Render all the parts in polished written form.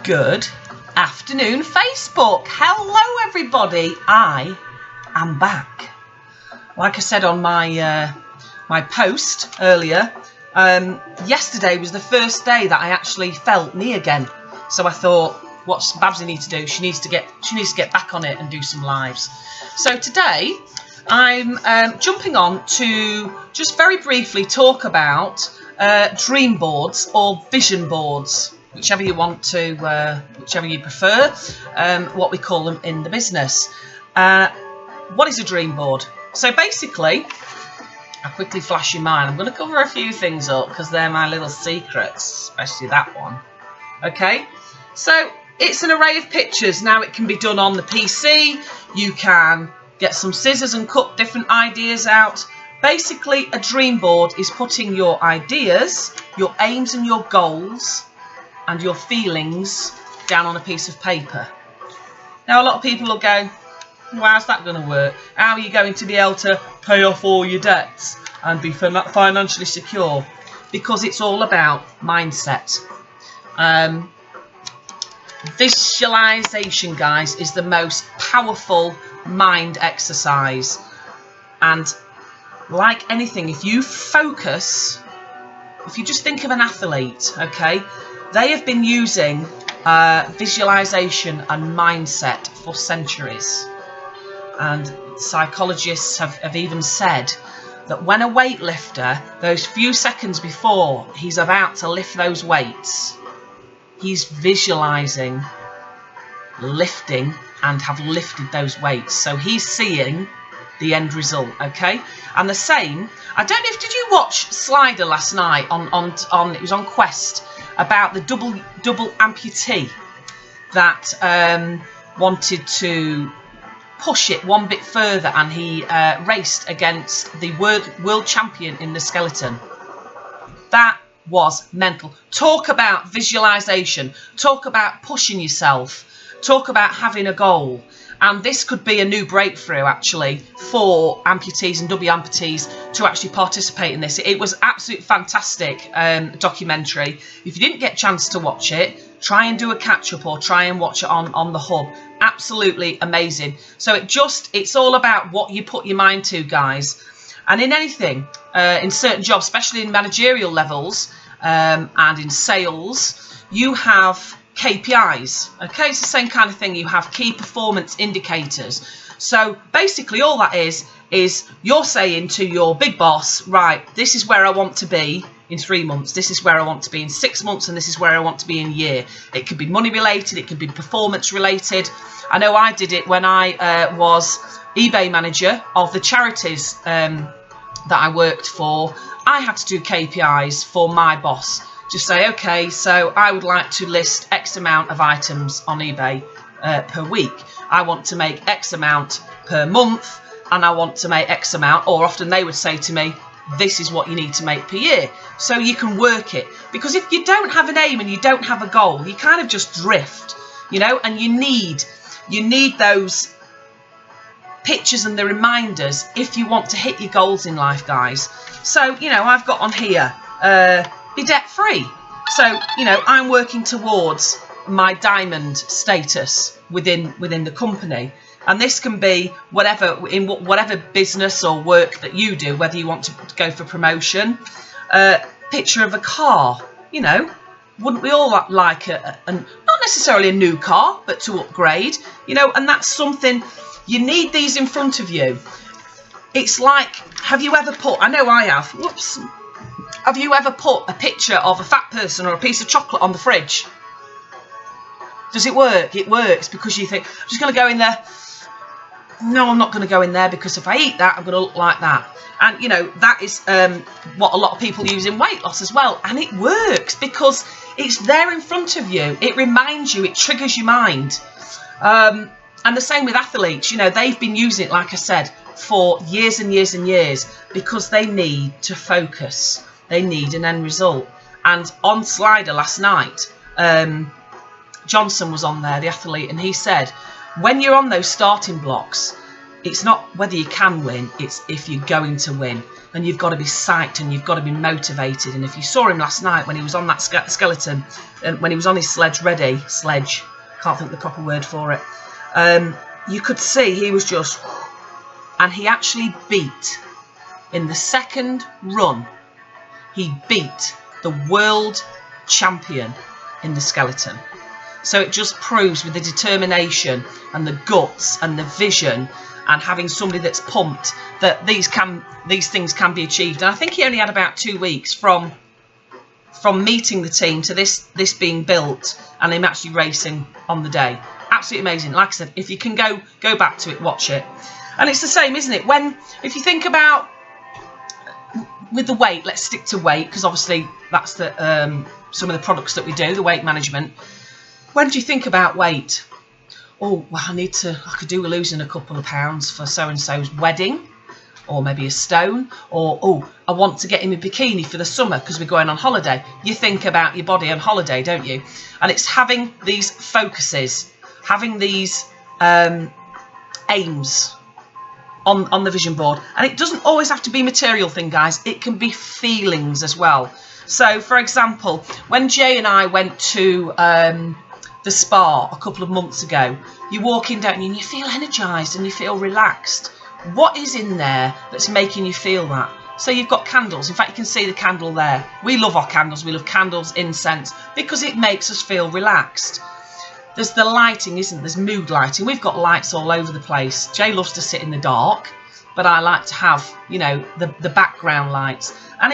Good afternoon, Facebook. Hello, everybody. I am back. Like I said on my my post earlier, yesterday was the first day that I actually felt me again. So I thought, what's Babsy need to do? She needs to get back on it and do some lives. So today I'm jumping on to just very briefly talk about dream boards or vision boards, whichever you want to, whichever you prefer, what we call them in the business. What is a dream board? So basically, I'll quickly flash your mind. I'm going to cover a few things up because they're my little secrets, especially that one. Okay, so it's an array of pictures. Now it can be done on the PC. You can get some scissors and cut different ideas out. Basically, a dream board is putting your ideas, your aims and your goals and your feelings down on a piece of paper. Now a lot of people will go, well, how's that going to work? How are you going to be able to pay off all your debts and be financially secure? Because it's all about mindset. Visualization, guys, is the most powerful mind exercise. And like anything, if you focus, if you just think of an athlete, okay, they have been using visualization and mindset for centuries. And psychologists have even said that when a weightlifter, those few seconds before he's about to lift those weights, he's visualizing lifting and have lifted those weights. So he's seeing the end result, okay? And the same, I don't know if, did you watch Slider last night on it was on Quest, about the double amputee that wanted to push it one bit further, and he raced against the world champion in the skeleton. That was mental. Talk about visualization, talk about pushing yourself, talk about having a goal. And this could be a new breakthrough actually for amputees and double amputees to actually participate in this. It was absolutely fantastic documentary. If you didn't get a chance to watch it, try and do a catch up or try and watch it on the hub. Absolutely amazing. So it's all about what you put your mind to, guys. And in anything, in certain jobs, especially in managerial levels and in sales, you have KPIs. Okay, it's the same kind of thing. You have key performance indicators. So basically all that is you're saying to your big boss, right, this is where I want to be in 3 months, this is where I want to be in 6 months, and this is where I want to be in a year. It could be money related, it could be performance related. I know I did it when I was eBay manager of the charities that I worked for. I had to do KPIs for my boss. Just say, okay, so I would like to list X amount of items on eBay per week. I want to make X amount per month, and I want to make X amount, or often they would say to me, this is what you need to make per year. So you can work it. Because if you don't have an aim and you don't have a goal, you kind of just drift, you know, and you need those pictures and the reminders if you want to hit your goals in life, guys. So, you know, I've got on here, be debt free. So, you know, I'm working towards my diamond status within the company, and this can be whatever in whatever business or work that you do, whether you want to go for promotion. Picture of a car, you know, wouldn't we all like not necessarily a new car, but to upgrade, you know, and that's something you need these in front of you. It's like, have you ever put, I know I have, whoops. Have you ever put a picture of a fat person or a piece of chocolate on the fridge? Does it work? It works because you think, I'm just going to go in there. No, I'm not going to go in there because if I eat that, I'm going to look like that. And, you know, that is what a lot of people use in weight loss as well. And it works because it's there in front of you. It reminds you, it triggers your mind. And the same with athletes. You know, they've been using it, like I said, for years and years and years because they need to focus. They need an end result. And on Slider last night, Johnson was on there, the athlete, and he said, when you're on those starting blocks, it's not whether you can win, it's if you're going to win. and you've got to be psyched and you've got to be motivated. And if you saw him last night when he was on that skeleton, and when he was on his sledge, can't think of the proper word for it, you could see he was just, and he actually beat, in the second run, he beat the world champion in the skeleton. So it just proves, with the determination and the guts and the vision and having somebody that's pumped, that these things can be achieved. And I think he only had about 2 weeks from meeting the team to this being built and him actually racing on the day. Absolutely amazing. Like I said, if you can go back to it, watch it. And it's the same, isn't it? If you think about with the weight, let's stick to weight, because obviously that's the some of the products that we do, the weight management. When do you think about weight? Oh, well, I could do with losing a couple of pounds for so-and-so's wedding, or maybe a stone, or, oh, I want to get him a bikini for the summer because we're going on holiday. You think about your body on holiday, don't you? And it's having these focuses, having these aims on the vision board. And it doesn't always have to be material thing, guys. It can be feelings as well. So, for example, when Jay and I went to the spa a couple of months ago, you walk in, don't you, and you feel energised and you feel relaxed. What is in there that's making you feel that? So you've got candles. In fact, you can see the candle there. We love our candles. We love candles, incense, because it makes us feel relaxed. There's the lighting, isn't there? There's mood lighting. We've got lights all over the place. Jay loves to sit in the dark, but I like to have, you know, the background lights. And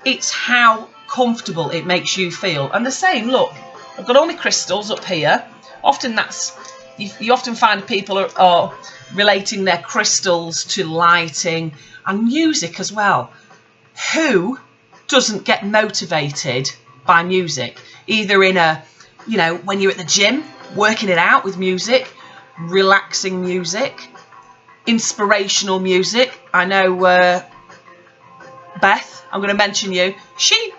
it's how comfortable it makes you feel. And the same, look, I've got all my crystals up here. Often you often find people are relating their crystals to lighting and music as well. Who doesn't get motivated by music? Either in you know, when you're at the gym, working it out with music, relaxing music, inspirational music. I know Beth, I'm going to mention you, she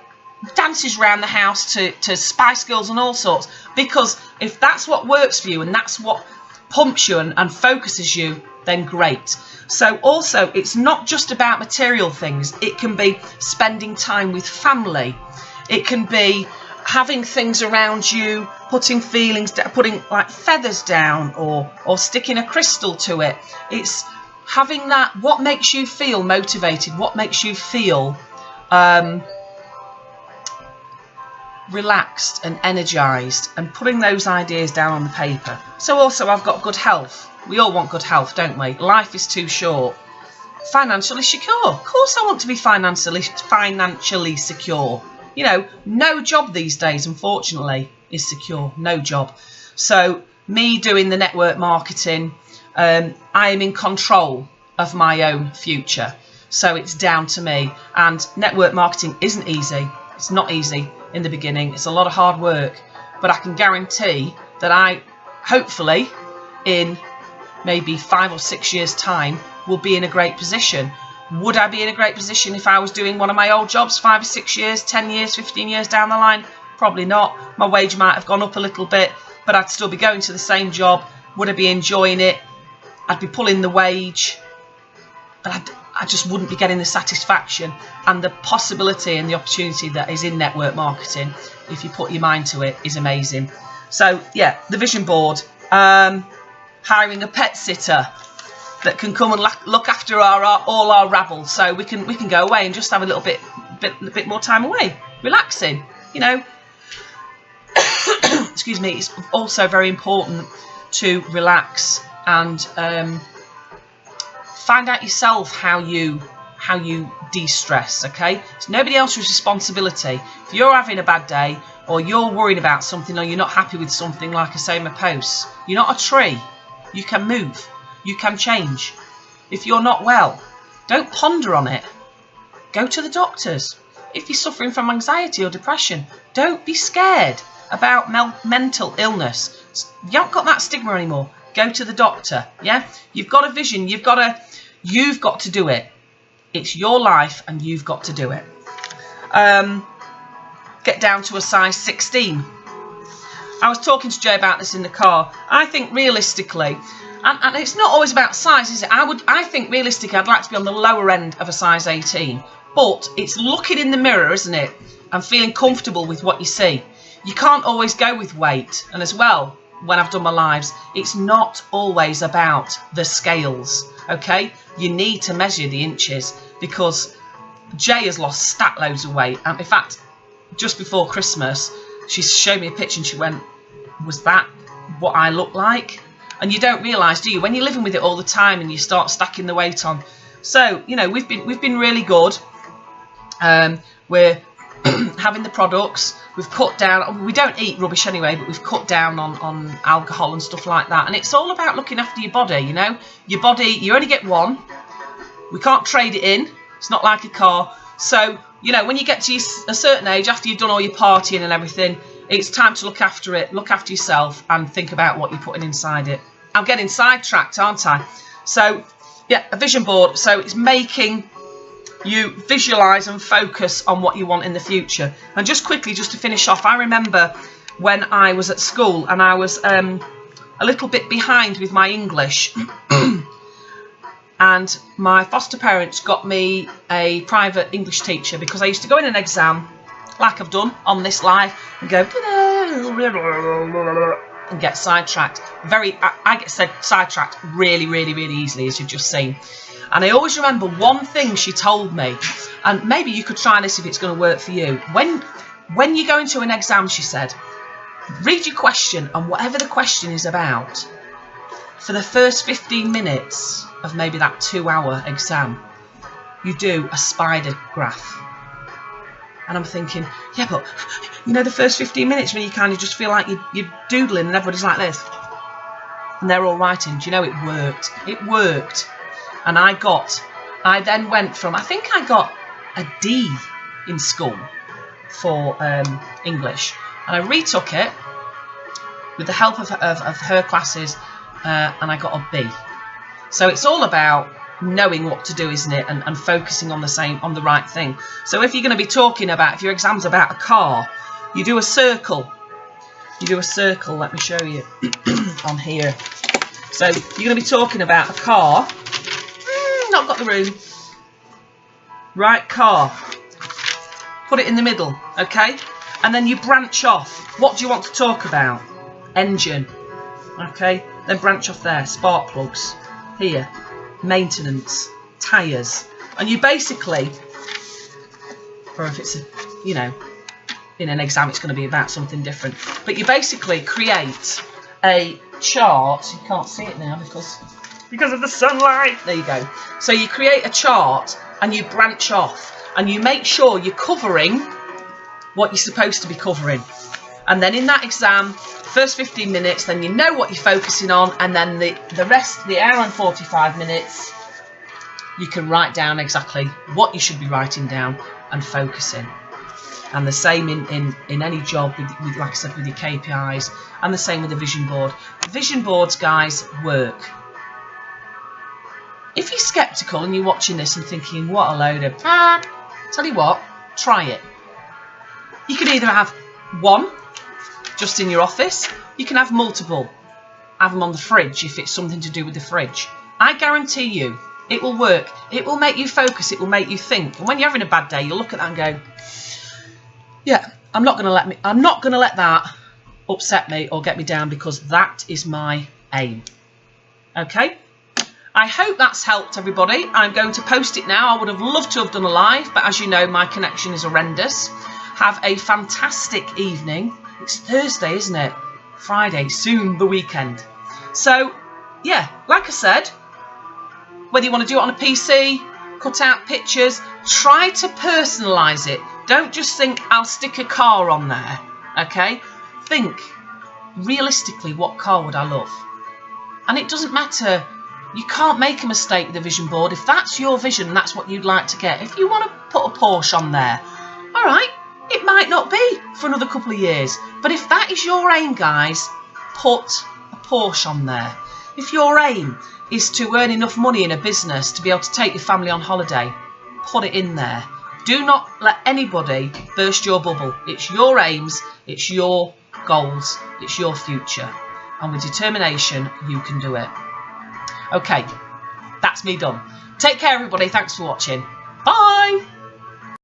dances around the house to Spice Girls and all sorts, because if that's what works for you and that's what pumps you and focuses you, then great. So also, it's not just about material things. It can be spending time with family. It can be having things around you, putting feelings, putting like feathers down, or sticking a crystal to it. It's having that, what makes you feel motivated, what makes you feel relaxed and energised, and putting those ideas down on the paper. So also, I've got good health. We all want good health, don't we? Life is too short. Financially secure. Of course I want to be financially secure. You know, no job these days, unfortunately, is secure. No job. So me doing the network marketing, I am in control of my own future. So it's down to me. And network marketing isn't easy. It's not easy in the beginning. It's a lot of hard work. But I can guarantee that I, hopefully, in maybe 5 or 6 years' time, will be in a great position. Would I be in a great position if I was doing one of my old jobs 5 or 6 years, 10 years, 15 years down the line? Probably not. My wage might have gone up a little bit, but I'd still be going to the same job. Would I be enjoying it? I'd be pulling the wage, but I just wouldn't be getting the satisfaction and the possibility and the opportunity that is in network marketing, if you put your mind to it, is amazing. So yeah, the vision board, hiring a pet sitter that can come and look after all our rabble, so we can go away and just have a little bit more time away, relaxing, you know. Excuse me. It's also very important to relax and find out yourself how you de-stress. Okay, it's nobody else's responsibility. If you're having a bad day, or you're worried about something, or you're not happy with something, like I say in my posts, you're not a tree. You can move. You can change. If you're not well, don't ponder on it. Go to the doctors. If you're suffering from anxiety or depression, don't be scared about mental illness. You haven't got that stigma anymore. Go to the doctor. Yeah, you've got a vision. You've got to do it. It's your life, and you've got to do it. Get down to a size 16. I was talking to Jay about this in the car. I think realistically, and it's not always about size, is it? I think realistically I'd like to be on the lower end of a size 18. But it's looking in the mirror, isn't it? And feeling comfortable with what you see. You can't always go with weight. And as well, when I've done my lives, it's not always about the scales, okay? You need to measure the inches, because Jay has lost stat loads of weight. And in fact, just before Christmas, she showed me a picture and she went, was that what I look like? And you don't realise, do you, when you're living with it all the time and you start stacking the weight on. So, you know, we've been really good. We're having the products. We've cut down. We don't eat rubbish anyway, but we've cut down on alcohol and stuff like that. And it's all about looking after your body. You know, your body. You only get one. We can't trade it in. It's not like a car. So, you know, when you get to a certain age, after you've done all your partying and everything, it's time to look after it, look after yourself, and think about what you're putting inside it. I'm getting sidetracked, aren't I? So, yeah, a vision board. So it's making you visualise and focus on what you want in the future. And just quickly, just to finish off, I remember when I was at school and I was a little bit behind with my English. And my foster parents got me a private English teacher, because I used to go in an exam, like I've done on this live, and go and get sidetracked. I get sidetracked really, really, really easily, as you've just seen. And I always remember one thing she told me, and maybe you could try this if it's going to work for you. When you go into an exam, she said, read your question, and whatever the question is about, for the first 15 minutes of maybe that 2-hour exam, you do a spider graph. And I'm thinking, yeah, but you know, the first 15 minutes when you kind of just feel like you're doodling and everybody's like this, and they're all writing. Do you know, it worked? It worked. And I then went from, I think I got a D in school for English, and I retook it with the help of her classes, and I got a B. So it's all about knowing what to do, isn't it, and focusing on the right thing. So if you're going to be talking about, if your exam's about a car, you do a circle. You do a circle, let me show you on here. So you're going to be talking about a car. Not got the room. Right, car. Put it in the middle, okay? And then you branch off. What do you want to talk about? Engine. Okay? Then branch off there. Spark plugs. Here. Maintenance. Tyres. And you basically, or if it's, you know, in an exam it's going to be about something different. But you basically create a chart. You can't see it now because of the sunlight. There you go. So you create a chart and you branch off and you make sure you're covering what you're supposed to be covering. And then in that exam, first 15 minutes, then you know what you're focusing on, and then the rest, the hour and 45 minutes, you can write down exactly what you should be writing down and focusing. And the same in any job, with, like I said, with your KPIs, and the same with the vision board. Vision boards, guys, work. If you're sceptical and you're watching this and thinking, what a load of... tell you what, try it. You can either have one, just in your office. You can have multiple. Have them on the fridge if it's something to do with the fridge. I guarantee you, it will work. It will make you focus. It will make you think. And when you're having a bad day, you'll look at that and go, yeah, I'm not going to let that upset me or get me down, because that is my aim. Okay? I hope that's helped everybody. I'm going to post it now. I would have loved to have done a live, but as you know, my connection is horrendous. Have a fantastic evening. It's Thursday, isn't it? Friday, soon the weekend. So, yeah, like I said, whether you want to do it on a PC, cut out pictures, try to personalise it. Don't just think, I'll stick a car on there, okay? Think, realistically, what car would I love? And it doesn't matter. You can't make a mistake with a vision board. If that's your vision and that's what you'd like to get, if you want to put a Porsche on there, all right, it might not be for another couple of years. But if that is your aim, guys, put a Porsche on there. If your aim is to earn enough money in a business to be able to take your family on holiday, put it in there. Do not let anybody burst your bubble. It's your aims, it's your goals. It's your future. And with determination, you can do it. Okay, that's me done. Take care, everybody. Thanks for watching. Bye.